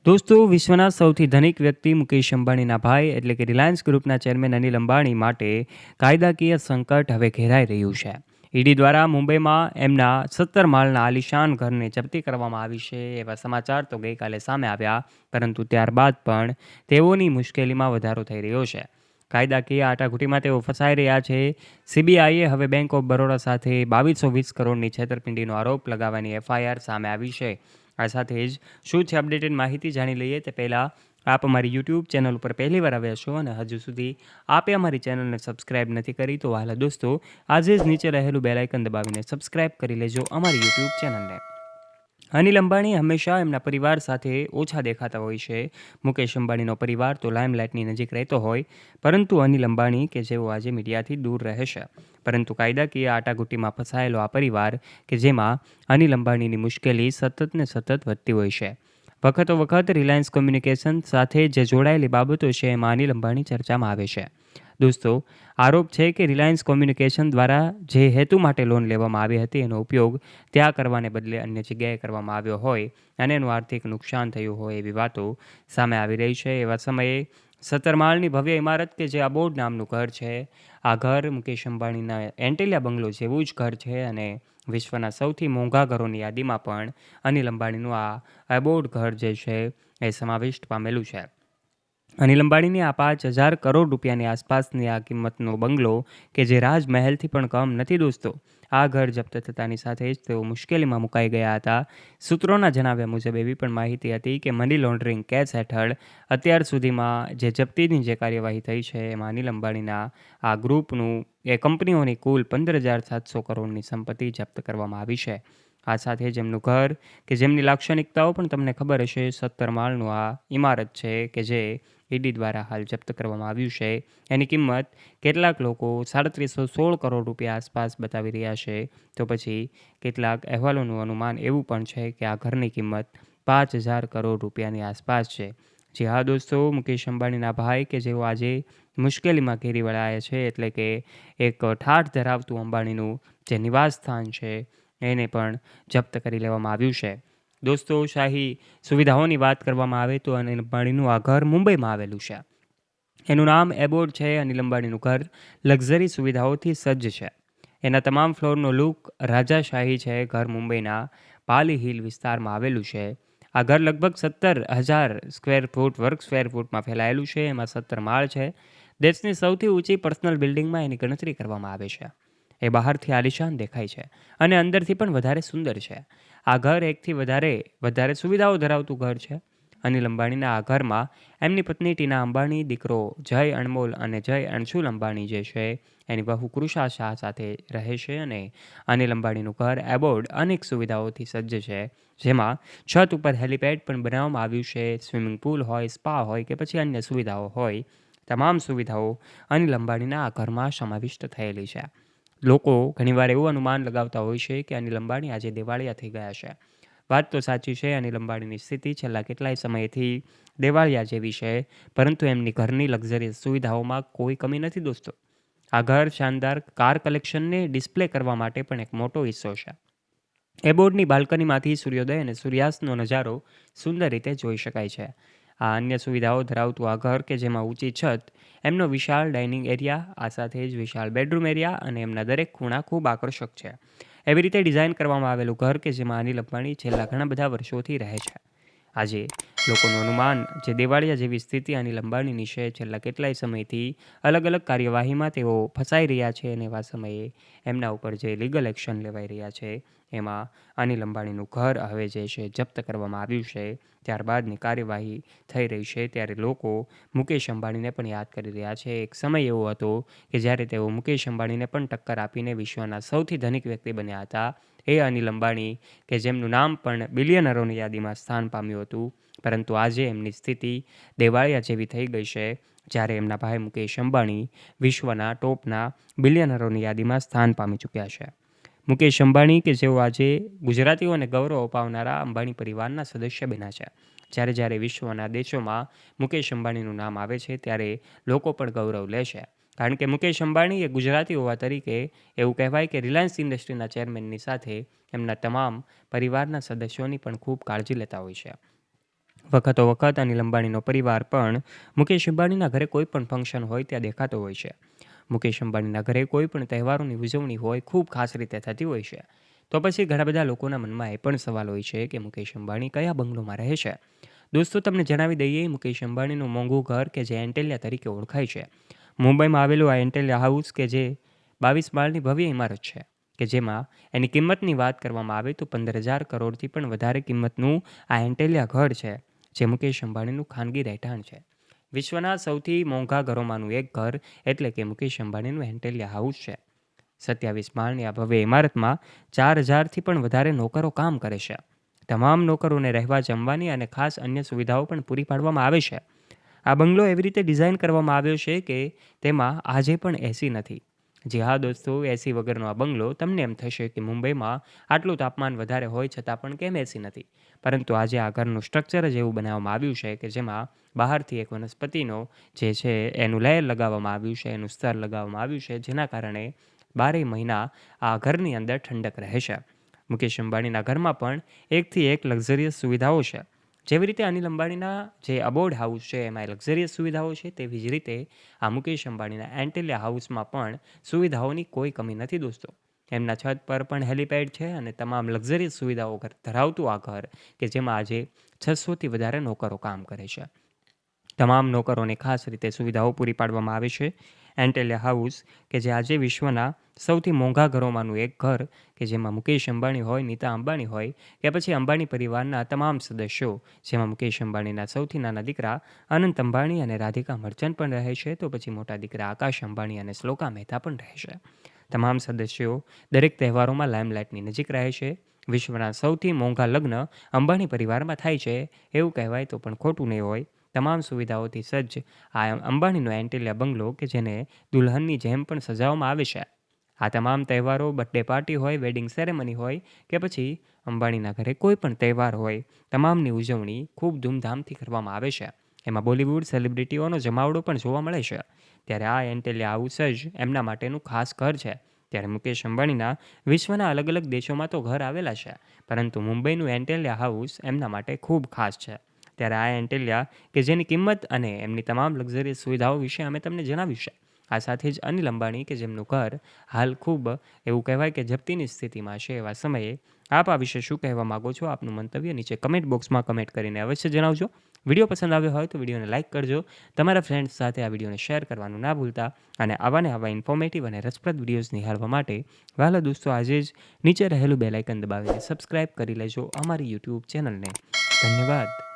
દોસ્તો, વિશ્વના સૌથી ધનિક વ્યક્તિ મુકેશ અંબાણીના ભાઈ એટલે કે રિલાયન્સ ગ્રુપના ચેરમેન અનિલ અંબાણી માટે કાયદાકીય સંકટ હવે ઘેરાઈ રહ્યું છે. ઈડી દ્વારા મુંબઈમાં એમના 17 માળના આલિશાન ઘરને જપ્તી કરવામાં આવી છે એવા સમાચાર તો ગઈકાલે સામે આવ્યા, પરંતુ ત્યારબાદ પણ તેઓની મુશ્કેલીમાં વધારો થઈ રહ્યો છે. કાયદાકીય આટાઘૂંટીમાં તેઓ ફસાઈ રહ્યા છે. સીબીઆઈએ હવે બેંક ઓફ બરોડા સાથે 2220 કરોડની છેતરપિંડીનો આરોપ લગાવવાની એફઆઈઆર સામે આવી છે. આ સાથે જ શું છે અપડેટેડ માહિતી જાણી લઈએ તે પહેલાં આપ અમારી યુટ્યુબ ચેનલ ઉપર પહેલીવાર આવ્યા છો અને હજુ સુધી આપે અમારી ચેનલને સબસ્ક્રાઇબ નથી કરી તો વહાલા દોસ્તો, આજે જ નીચે રહેલું બેલ આઇકન દબાવીને સબસ્ક્રાઇબ કરી લેજો અમારી યુટ્યુબ ચેનલને. અનિલ અંબાણી હંમેશા એમના પરિવાર સાથે ઓછા દેખાતા હોય છે. મુકેશ અંબાણીનો પરિવાર તો લાઇમલાઇટની નજીક રહેતો હોય, પરંતુ અનિલ અંબાણી કે જેઓ આજે મીડિયાથી દૂર રહે છે. પરંતુ કાયદાકીય આટાઘૂંટીમાં ફસાયેલો આ પરિવાર કે જેમાં અનિલ અંબાણીની મુશ્કેલી સતત ને સતત વધતી હોય છે. વખતો વખત રિલાયન્સ કોમ્યુનિકેશન સાથે જે જોડાયેલી બાબતો છે એમાં અનિલ અંબાણી ચર્ચામાં આવે છે. દોસ્તો, આરોપ છે કે રિલાયન્સ કોમ્યુનિકેશન દ્વારા જે હેતુ માટે લોન લેવામાં આવી હતી એનો ઉપયોગ ત્યાં કરવાને બદલે અન્ય જગ્યાએ કરવામાં આવ્યો હોય અને એનું આર્થિક નુકસાન થયું હોય એવી વાતો સામે આવી રહી છે. એવા સમયે 17 માળની ભવ્ય ઇમારત કે જે અબોર્ડ નામનું ઘર છે, આ ઘર મુકેશ અંબાણીના એન્ટિલિયા બંગલો જેવું જ ઘર છે અને વિશ્વના સૌથી મોંઘા ઘરોની યાદીમાં પણ અનિલ અંબાણીનું આ અબોર્ડ ઘર જે છે એ સમાવિષ્ટ પામેલું છે. અનિલ અંબાણીની આ 5,000 કરોડ રૂપિયાની આસપાસની આ કિંમતનો બંગલો કે જે રાજમહેલથી પણ કમ નથી દોસ્તો. આ ઘર જપ્ત થતાની સાથે જ તેઓ મુશ્કેલીમાં મુકાઈ ગયા હતા. સૂત્રોના જણાવ્યા મુજબ એવી પણ માહિતી હતી કે મની લોન્ડરિંગ કેસ હેઠળ અત્યાર સુધીમાં જે જપ્તીની જે કાર્યવાહી થઈ છે એમાં અનિલ અંબાણીના આ ગ્રુપનું એ કંપનીઓની કુલ 15,700 કરોડની સંપત્તિ જપ્ત કરવામાં આવી છે. આ સાથે જ એમનું ઘર કે જેમની લાક્ષણિકતાઓ પણ તમને ખબર હશે, 17 માળનું આ ઇમારત છે કે જે ઈડી દ્વારા હાલ જપ્ત કરવામાં આવ્યું છે. એની કિંમત કેટલાક લોકો 316 કરોડ રૂપિયા આસપાસ બતાવી રહ્યા છે, તો પછી કેટલાક અહેવાલોનું અનુમાન એવું પણ છે કે આ ઘરની કિંમત 5,000 કરોડ રૂપિયાની આસપાસ છે. જી હા દોસ્તો, મુકેશ અંબાણીના ભાઈ કે જેઓ આજે મુશ્કેલીમાં ઘેરી વળાયા છે, એટલે કે એક ઠાઠ ધરાવતું અંબાણીનું જે નિવાસ સ્થાન છે એને પણ જપ્ત કરી લેવામાં આવ્યું છે. દોસ્તો, શાહી સુવિધાઓની વાત કરવામાં આવે તો અનિલ અંબાણીનું આ ઘર મુંબઈમાં આવેલું છે. એનું નામ એબોર્ડ છે. અનિલ અંબાણીનું ઘર લક્ઝરી સુવિધાઓથી સજ્જ છે. એના તમામ ફ્લોરનો લુક રાજાશાહી છે. ઘર મુંબઈના પાલી હિલ વિસ્તારમાં આવેલું છે. આ ઘર લગભગ 17,000 વર્ગ સ્ક્વેર ફૂટમાં ફેલાયેલું છે. એમાં 17 માળ છે. દેશની સૌથી ઊંચી પર્સનલ બિલ્ડિંગમાં એની ગણતરી કરવામાં આવે છે. એ બહારથી આલિશાન દેખાય છે અને અંદરથી પણ વધારે સુંદર છે. આ ઘર એકથી વધારે સુવિધાઓ ધરાવતું ઘર છે. અનિલ અંબાણીના આ ઘરમાં એમની પત્ની ટીના અંબાણી, દીકરો જય અણમોલ અને જય અંશુલ અંબાણી જે છે એની બહુ કૃષા શાહ સાથે રહે છે. અને અનિલ અંબાણીનું ઘર એબોર્ડ અનેક સુવિધાઓથી સજ્જ છે, જેમાં છત ઉપર હેલિપેડ પણ બનાવવામાં આવ્યું છે. સ્વિમિંગ પુલ હોય, સ્પા હોય કે પછી અન્ય સુવિધાઓ હોય, તમામ સુવિધાઓ અનિલ અંબાણીના આ ઘરમાં સમાવિષ્ટ થયેલી છે. લોકો ઘણીવાર એવું અનુમાન લગાવતા હોય છે કે અનિલ અંબાણી આજે દિવાળિયા થઈ ગયા છે. વાત તો સાચી છે, અનિલ અંબાણીની સ્થિતિ છેલ્લા કેટલાય સમયથી દેવાળિયા જેવી છે, પરંતુ એમની ઘરની લક્ઝરિયસ સુવિધાઓમાં કોઈ કમી નથી દોસ્તો. આ ઘર શાનદાર કાર કલેક્શનને ડિસ્પ્લે કરવા માટે પણ એક મોટો હિસ્સો છે. એબોર્ડની બાલ્કનીમાંથી સૂર્યોદય અને સૂર્યાસ્તનો નજારો સુંદર રીતે જોઈ શકાય છે. આ અન્ય સુવિધાઓ ધરાવતું આ ઘર કે જેમાં ઊંચી છત, એમનો વિશાળ ડાઇનિંગ એરિયા, આ સાથે જ વિશાળ બેડરૂમ એરિયા અને એમના દરેક ખૂણા ખૂબ આકર્ષક છે. એવી રીતે ડિઝાઇન કરવામાં આવેલું ઘર કે જેમાં અનિલ અંબાણી છેલ્લા ઘણા બધા વર્ષોથી રહે છે. આજે લોકોનું અનુમાન જે દેવાળિયા જેવી સ્થિતિ અનિલ અંબાણીની છે, છેલ્લા કેટલાય સમયથી અલગ અલગ કાર્યવાહીમાં તેઓ ફસાઈ રહ્યા છે અને એવા સમયે એમના ઉપર જે લીગલ એક્શન લેવાઈ રહ્યા છે એમાં અનિલ અંબાણીનું ઘર હવે જે છે જપ્ત કરવામાં આવ્યું છે. ત્યારબાદની કાર્યવાહી થઈ રહી છે ત્યારે લોકો મુકેશ અંબાણીને પણ યાદ કરી રહ્યા છે. એક સમય એવો હતો કે જ્યારે તેઓ મુકેશ અંબાણીને પણ ટક્કર આપીને વિશ્વના સૌથી ધનિક વ્યક્તિ બન્યા હતા. એ અનિલ અંબાણી કે જેમનું નામ પણ બિલિયનરોની યાદીમાં સ્થાન પામ્યું હતું, પરંતુ આજે એમની સ્થિતિ દેવાળિયા જેવી થઈ ગઈ છે, જ્યારે એમના ભાઈ મુકેશ અંબાણી વિશ્વના ટોપના બિલિયનરોની યાદીમાં સ્થાન પામી ચૂક્યા છે. મુકેશ અંબાણી કે જેઓ આજે ગુજરાતીઓને ગૌરવ અપાવનારા અંબાણી પરિવારના સદસ્ય બન્યા છે. જ્યારે વિશ્વના દેશોમાં મુકેશ અંબાણીનું નામ આવે છે ત્યારે લોકો પણ ગૌરવ લે છે, કારણ કે મુકેશ અંબાણી એ ગુજરાતી હોવા તરીકે એવું કહેવાય કે રિલાયન્સ ઇન્ડસ્ટ્રીના ચેરમેનની સાથે એમના તમામ પરિવારના સદસ્યોની પણ ખૂબ કાળજી લેતા હોય છે. વખતો વખત અનિલ અંબાણીનો પરિવાર પણ મુકેશ અંબાણીના ઘરે કોઈ પણ ફંક્શન હોય ત્યાં દેખાતો હોય છે. મુકેશ અંબાણીના ઘરે કોઈ પણ તહેવારોની ઉજવણી હોય ખૂબ ખાસ રીતે થતી હોય છે. તો પછી ઘણા બધા લોકોના મનમાં એ પણ સવાલ હોય છે કે મુકેશ અંબાણી કયા બંગલોમાં રહે છે. દોસ્તો, તમને જણાવી દઈએ, મુકેશ અંબાણીનું મોંઘું ઘર કે જે એન્ટેલિયા તરીકે ઓળખાય છે, મુંબઈમાં આવેલું આ એન્ટેલિયા હાઉસ કે જે 22 માળની ભવ્ય ઇમારત છે, કે જેમાં એની કિંમતની વાત કરવામાં આવે તો 15,000 કરોડથી પણ વધારે કિંમતનું આ એન્ટેલિયા ઘર છે, જે મુકેશ અંબાણીનું ખાનગી રહેઠાણ છે. વિશ્વના સૌથી મોંઘા ઘરોમાંનું એક ઘર એટલે કે મુકેશ અંબાણીનું એન્ટેલિયા હાઉસ છે. 27 માળની આ ભવ્ય ઇમારતમાં 4,000થી પણ વધારે નોકરો કામ કરે છે. તમામ નોકરોને રહેવા, જમવાની અને ખાસ અન્ય સુવિધાઓ પણ પૂરી પાડવામાં આવે છે. આ બંગલો એવી રીતે ડિઝાઇન કરવામાં આવ્યો છે કે તેમાં આજે પણ એસી નથી. જી હા દોસ્તો, એસી વગરનો આ બંગલો. તમને એમ થશે કે મુંબઈમાં આટલું તાપમાન વધારે હોય છતાં પણ કેમ એસી નથી, પરંતુ આજે આ ઘરનું સ્ટ્રક્ચર જ એવું બનાવવામાં આવ્યું છે કે જેમાં બહારથી એક વનસ્પતિનો જે છે એનું લેયર લગાવવામાં આવ્યું છે, એનું સ્તર લગાવવામાં આવ્યું છે, જેના કારણે 12 મહિના આ ઘરની અંદર ઠંડક રહે છે. મુકેશ અંબાણીના ઘરમાં પણ એકથી એક લક્ઝરિયસ સુવિધાઓ છે. જેવી રીતે અનિલ અંબાણીના જે અબોર્ડ હાઉસ છે એમાં લક્ઝરિયસ સુવિધાઓ છે, તેવી જ રીતે આ મુકેશ અંબાણીના એન્ટેલિયા હાઉસમાં પણ સુવિધાઓની કોઈ કમી નથી દોસ્તો. એમના છત પર પણ હેલિપેડ છે અને તમામ લક્ઝરિયસ સુવિધાઓ ધરાવતું આ ઘર કે જેમાં આજે 600થી વધારે નોકરો કામ કરે છે. તમામ નોકરોને ખાસ રીતે સુવિધાઓ પૂરી પાડવામાં આવે છે. એન્ટેલિયા હાઉસ કે જે આજે વિશ્વના સૌથી મોંઘા ઘરોમાંનું એક ઘર કે જેમાં મુકેશ અંબાણી હોય, નીતા અંબાણી હોય કે પછી અંબાણી પરિવારના તમામ સદસ્યો, જેમાં મુકેશ અંબાણીના સૌથી નાના દીકરા અનંત અંબાણી અને રાધિકા મર્ચન્ટ પણ રહે છે, તો પછી મોટા દીકરા આકાશ અંબાણી અને શ્લોકા મહેતા પણ રહે છે. તમામ સદસ્યો દરેક તહેવારોમાં લાઇમલાઇટની નજીક રહે છે. વિશ્વના સૌથી મોંઘા લગ્ન અંબાણી પરિવારમાં થાય છે એવું કહેવાય તો પણ ખોટું નહીં હોય. તમામ સુવિધાઓથી સજ્જ આ અંબાણીનો એન્ટેલિયા બંગલો કે જેને દુલ્હનની જેમ પણ સજાવવામાં આવે છે. આ તમામ તહેવારો, બર્થડે પાર્ટી હોય, વેડિંગ સેરેમની હોય કે પછી અંબાણીના ઘરે કોઈ પણ તહેવાર હોય, તમામની ઉજવણી ખૂબ ધૂમધામથી કરવામાં આવે છે. એમાં બોલિવૂડ સેલિબ્રિટીઓનો જમાવડો પણ જોવા મળે છે. ત્યારે આ એન્ટેલિયા હાઉસ જ એમના માટેનું ખાસ ઘર છે. ત્યારે મુકેશ અંબાણીના વિશ્વના અલગ અલગ દેશોમાં તો ઘર આવેલા છે, પરંતુ મુંબઈનું એન્ટેલિયા હાઉસ એમના માટે ખૂબ ખાસ છે. ત્યારે આ એન્ટેલિયા કે જેની કિંમત અને એમની તમામ લક્ઝરિયસ સુવિધાઓ વિશે અમે તમને જણાવ્યું છે. આ સાથે જ અનિલ અંબાણી કે જેમનું ઘર હાલ ખૂબ એવું કહેવાય કે જપ્તીની સ્થિતિમાં છે, એવા સમયે આપ આ વિશે શું કહેવા માગો છો? આપનું મંતવ્ય નીચે કમેન્ટ બોક્સમાં કમેન્ટ કરીને અવશ્ય જણાવજો. વિડીયો પસંદ આવ્યો હોય તો વિડીયોને લાઇક કરજો. તમારા ફ્રેન્ડ્સ સાથે આ વિડીયોને શેર કરવાનું ના ભૂલતા. અને આવા ઇન્ફોર્મેટિવ અને રસપ્રદ વિડીયોઝ નિહાળવા માટે વહાલા દોસ્તો આજે જ નીચે રહેલું બેલ આઇકન દબાવીને સબસ્ક્રાઇબ કરી લેજો અમારી યુટ્યુબ ચેનલને. ધન્યવાદ.